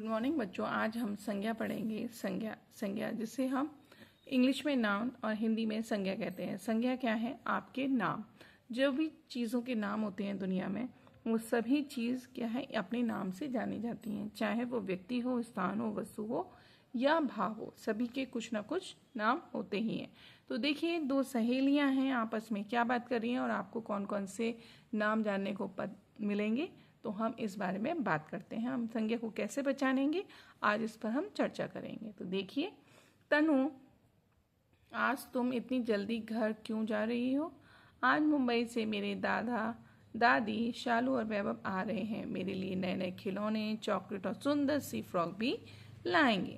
Good morning बच्चों। आज हम संज्ञा पढ़ेंगे। संज्ञा जिसे हम इंग्लिश में नाउन और हिंदी में संज्ञा कहते हैं। संज्ञा क्या है? आपके नाम। जो भी चीज़ों के नाम होते हैं दुनिया में, वो सभी चीज़ क्या है, अपने नाम से जानी जाती हैं। चाहे वो व्यक्ति हो, स्थान हो, वस्तु हो या भाव हो, सभी के कुछ ना कुछ नाम होते ही हैं। तो देखिए, दो सहेलियां हैं, आपस में क्या बात कर रही हैं और आपको कौन कौन से नाम जानने को मिलेंगे, तो हम इस बारे में बात करते हैं। हम संज्ञा को कैसे पहचानेंगे, आज इस पर हम चर्चा करेंगे। तो देखिए, तनु, आज तुम इतनी जल्दी घर क्यों जा रही हो? आज मुंबई से मेरे दादा दादी शालू और वैभव आ रहे हैं। मेरे लिए नए नए खिलौने, चॉकलेट और सुंदर सी फ्रॉक भी लाएंगे।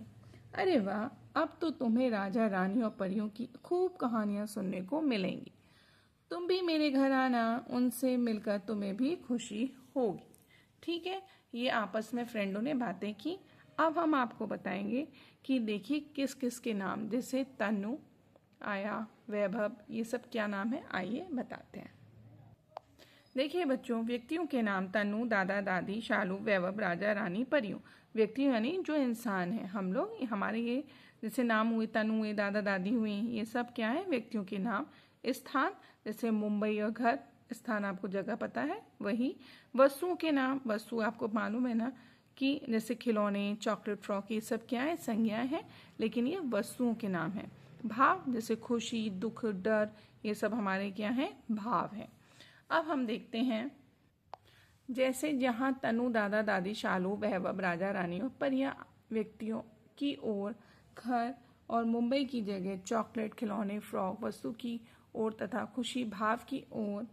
अरे वाह, अब तो तुम्हें राजा रानी और परियों की खूब कहानियां सुनने को मिलेंगी। तुम भी मेरे घर आना, उनसे मिलकर तुम्हें भी खुशी होगी। ठीक है, ये आपस में फ्रेंडों ने बातें की। अब हम आपको बताएंगे कि देखिए किस किस के नाम, जैसे तनु, आया, वैभव, ये सब क्या नाम है, आइए बताते हैं। देखिए बच्चों, व्यक्तियों के नाम तनु, दादा दादी, शालू, वैभव, राजा रानी, परियों। व्यक्ति यानी जो इंसान है, हम लोग, हमारे ये जैसे नाम हुए, तनु हुए, दादा दादी हुए, ये सब क्या है, व्यक्तियों के नाम। स्थान जैसे मुंबई और घर, स्थान आपको जगह पता है वही। वस्तुओं के नाम, वस्तु आपको मालूम है ना कि जैसे खिलौने, चॉकलेट, फ्रॉक, ये सब क्या है, संज्ञाएं हैं, लेकिन ये वस्तुओं के नाम है। भाव जैसे खुशी, दुख, डर, ये सब हमारे क्या है, भाव है। अब हम देखते हैं, जैसे जहाँ तनु, दादा दादी, शालू, वैभव, राजा रानी और परियां व्यक्तियों की ओर, घर और मुंबई की जगह चॉकलेट, खिलौने, फ्रॉक, वस्तु की ओर तथा खुशी, भाव की ओर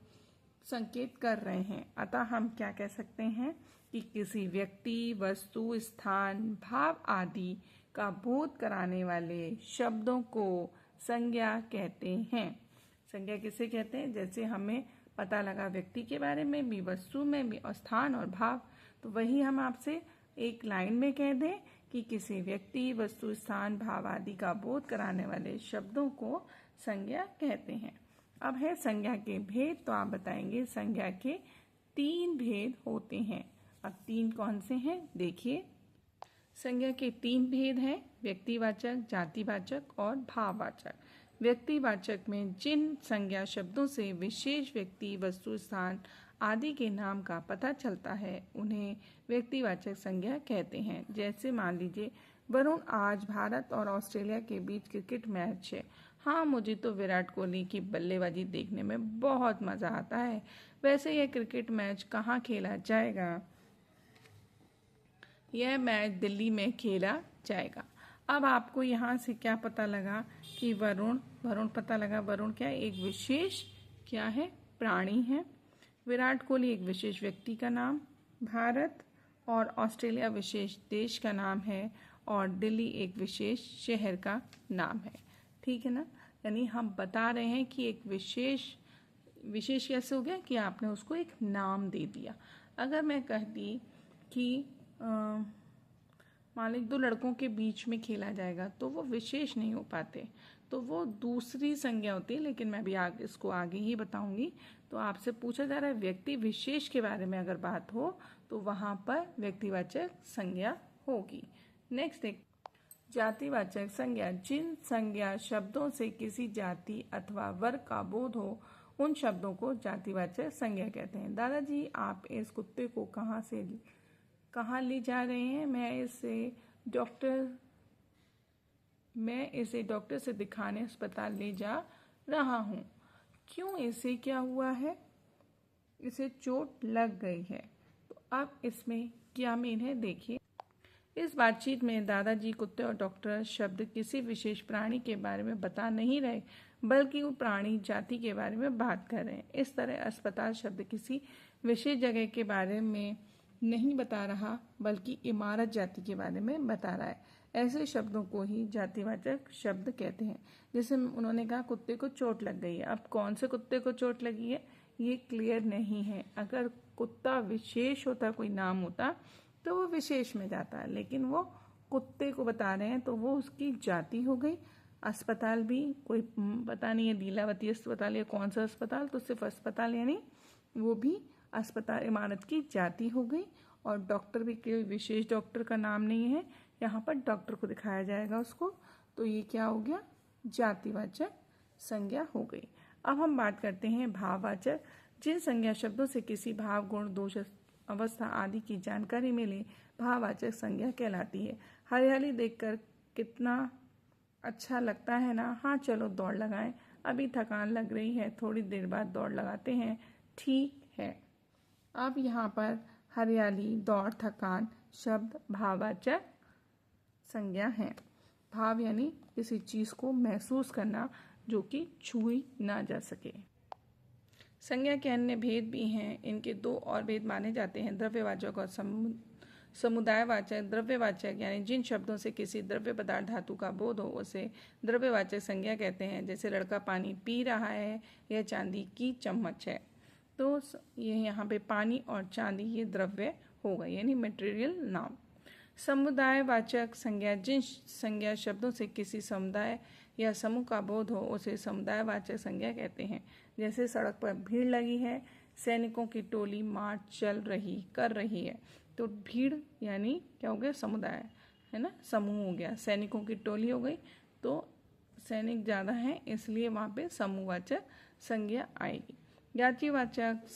संकेत कर रहे हैं। अतः हम क्या कह सकते हैं कि किसी व्यक्ति, वस्तु, स्थान, भाव आदि का बोध कराने वाले शब्दों को संज्ञा कहते हैं। संज्ञा किसे कहते हैं? जैसे हमें पता लगा व्यक्ति के बारे में भी, वस्तु में भी, और स्थान और भाव, तो वही हम आपसे एक लाइन में कह दें कि किसी व्यक्ति, वस्तु, स्थान, भाव आदि का बोध कराने वाले शब्दों को संज्ञा कहते हैं। अब है संज्ञा के भेद, तो आप बताएंगे संज्ञा के 3 भेद होते हैं। अब 3 कौन से हैं, देखिए। संज्ञा के 3 भेद हैं, व्यक्तिवाचक, जातिवाचक और भाववाचक। व्यक्तिवाचक में जिन संज्ञा शब्दों से विशेष व्यक्ति, वस्तु, स्थान आदि के नाम का पता चलता है, उन्हें व्यक्तिवाचक संज्ञा कहते हैं। जैसे मान लीजिए, वरुण, आज भारत और ऑस्ट्रेलिया के बीच क्रिकेट मैच है। हाँ, मुझे तो विराट कोहली की बल्लेबाजी देखने में बहुत मज़ा आता है। वैसे यह क्रिकेट मैच कहाँ खेला जाएगा? यह मैच दिल्ली में खेला जाएगा। अब आपको यहाँ से क्या पता लगा कि वरुण पता लगा। वरुण क्या, एक विशेष क्या है, प्राणी है। विराट कोहली एक विशेष व्यक्ति का नाम, भारत और ऑस्ट्रेलिया विशेष देश का नाम है, और दिल्ली एक विशेष शहर का नाम है। ठीक है ना? यानी हम बता रहे हैं कि एक विशेष कैसे हो गया कि आपने उसको एक नाम दे दिया। अगर मैं कहती कि मान लीजिए 2 लड़कों के बीच में खेला जाएगा, तो वो विशेष नहीं हो पाते, तो वो दूसरी संज्ञा होती है। लेकिन मैं भी इसको आगे ही बताऊंगी। तो आपसे पूछा जा रहा है व्यक्ति विशेष के बारे में अगर बात हो, तो वहाँ पर व्यक्तिवाचक संज्ञा होगी। नेक्स्ट एक जातिवाचक संज्ञा, जिन संज्ञा शब्दों से किसी जाति अथवा वर्ग का बोध हो, उन शब्दों को जातिवाचक संज्ञा कहते हैं। दादाजी, आप इस कुत्ते को कहाँ ले जा रहे हैं? मैं इसे डॉक्टर से दिखाने अस्पताल ले जा रहा हूँ। क्यों, इसे क्या हुआ है? इसे चोट लग गई है। तो अब इसमें क्या मीन है, देखिए। इस बातचीत में दादाजी कुत्ते और डॉक्टर शब्द किसी विशेष प्राणी के बारे में बता नहीं रहे, बल्कि वो प्राणी जाति के बारे में बात कर रहे हैं। इस तरह अस्पताल शब्द किसी विशेष जगह के बारे में नहीं बता रहा, बल्कि इमारत जाति के बारे में बता रहा है। ऐसे शब्दों को ही जातिवाचक शब्द कहते हैं। जैसे उन्होंने कहा कुत्ते को चोट लग गई है। अब कौन से कुत्ते को चोट लगी है, ये क्लियर नहीं है। अगर कुत्ता विशेष होता, कोई नाम होता, तो वो विशेष में जाता है, लेकिन वो कुत्ते को बता रहे हैं, तो वो उसकी जाति हो गई। अस्पताल भी कोई पता नहीं है, लीलावती अस्पताल या कौन सा अस्पताल, तो सिर्फ अस्पताल, यानी वो भी अस्पताल इमारत की जाति हो गई। और डॉक्टर भी कोई विशेष डॉक्टर का नाम नहीं है, यहाँ पर डॉक्टर को दिखाया जाएगा उसको, तो ये क्या हो गया, जातिवाचक संज्ञा हो गई। अब हम बात करते हैं भाववाचक। जिन संज्ञा शब्दों से किसी भाव, गुण, दोष, अवस्था आदि की जानकारी मिले भाववाचक संज्ञा कहलाती है। हरियाली देखकर कितना अच्छा लगता है ना, हाँ चलो दौड़ लगाएं, अभी थकान लग रही है, थोड़ी देर बाद दौड़ लगाते हैं, ठीक है। अब यहाँ पर हरियाली, दौड़, थकान शब्द भाववाचक संज्ञा हैं। भाव यानी किसी चीज़ को महसूस करना जो कि छुई ना जा सके। संज्ञा के अन्य भेद भी हैं। इनके दो और भेद माने जाते हैं, द्रव्यवाचक और समुदायवाचक। द्रव्यवाचक यानी जिन शब्दों से किसी द्रव्य पदार्थ, धातु का बोध हो उसे द्रव्यवाचक संज्ञा कहते हैं। जैसे लड़का पानी पी रहा है, यह चांदी की चम्मच है। तो ये यहाँ पे पानी और चांदी ये द्रव्य हो गए, यानी मटेरियल नाउन। समुदायवाचक संज्ञा जिन संज्ञा शब्दों से किसी समुदाय या समूह का बोध हो उसे समुदायवाचक संज्ञा कहते हैं। जैसे सड़क पर भीड़ लगी है, सैनिकों की टोली मार्च कर रही है। तो भीड़ यानी क्या हो गया, समुदाय है ना, समूह हो गया। सैनिकों की टोली हो गई तो सैनिक ज़्यादा हैं, इसलिए वहाँ पे समूहवाचक संज्ञा आएगी। जातिवाचक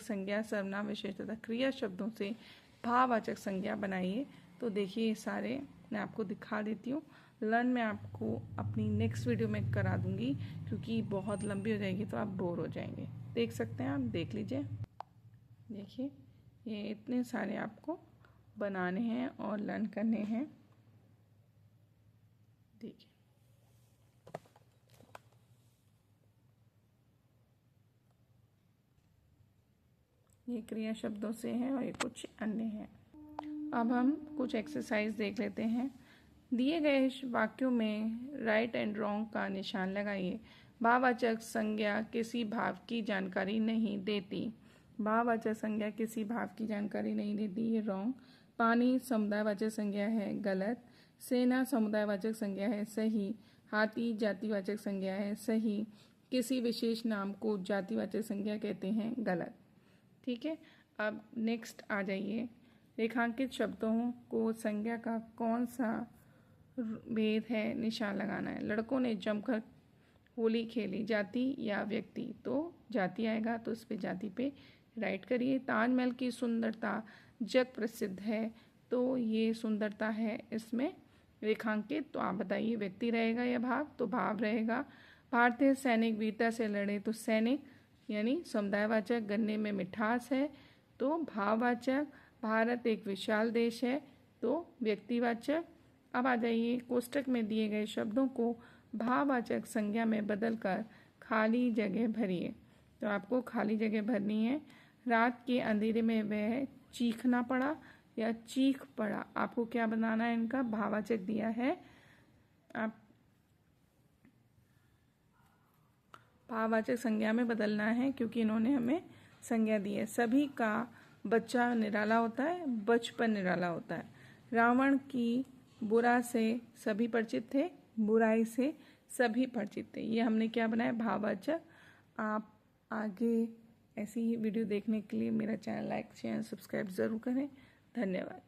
संज्ञा सर्वनाम, विशेष तथा क्रिया शब्दों से भाववाचक संज्ञा बनाइए। तो देखिए ये सारे मैं आपको दिखा देती हूँ। लर्न मैं आपको अपनी नेक्स्ट वीडियो में करा दूंगी, क्योंकि बहुत लंबी हो जाएगी तो आप बोर हो जाएंगे। देख सकते हैं, आप देख लीजिए। देखिए ये इतने सारे आपको बनाने हैं और लर्न करने हैं। देखिए ये क्रिया शब्दों से हैं और ये कुछ अन्य हैं। अब हम कुछ एक्सरसाइज देख लेते हैं। दिए गए वाक्यों में राइट एंड रॉन्ग का निशान लगाइए। भाववाचक संज्ञा किसी भाव की जानकारी नहीं देती। भाववाचक संज्ञा किसी भाव की जानकारी नहीं देती, ये रॉन्ग। पानी समुदायवाचक संज्ञा है, गलत। सेना समुदायवाचक संज्ञा है, सही। हाथी जातिवाचक संज्ञा है, सही। किसी विशेष नाम को जातिवाचक संज्ञा कहते हैं, गलत। ठीक है, अब नेक्स्ट आ जाइए। रेखांकित शब्दों को संज्ञा का कौन सा भेद है, निशान लगाना है। लड़कों ने जमकर होली खेली, जाति या व्यक्ति, तो जाति आएगा, तो इस पे जाति पे राइट करिए। ताजमहल की सुंदरता जग प्रसिद्ध है, तो ये सुंदरता है इसमें रेखांकित, तो आप बताइए व्यक्ति रहेगा या भाव, तो भाव रहेगा। भारतीय सैनिक वीरता से लड़े, तो सैनिक यानी समुदायवाचक। गन्ने में मिठास है, तो भाववाचक। भारत एक विशाल देश है, तो व्यक्तिवाचक। अब आ जाइए, कोष्टक में दिए गए शब्दों को भाववाचक संज्ञा में बदलकर खाली जगह भरिए। तो आपको खाली जगह भरनी है। रात के अंधेरे में वह चीखना पड़ा या चीख पड़ा, आपको क्या बनाना है, इनका भाववाचक दिया है, आप भाववाचक संज्ञा में बदलना है, क्योंकि इन्होंने हमें संज्ञा दी है। सभी का बच्चा निराला होता है, बचपन निराला होता है। रावण की बुरा से सभी परिचित थे, बुराई से सभी परिचित थे, ये हमने क्या बनाया, भाववाचक। आप आगे ऐसी ही वीडियो देखने के लिए मेरा चैनल लाइक, शेयर, सब्सक्राइब ज़रूर करें। धन्यवाद।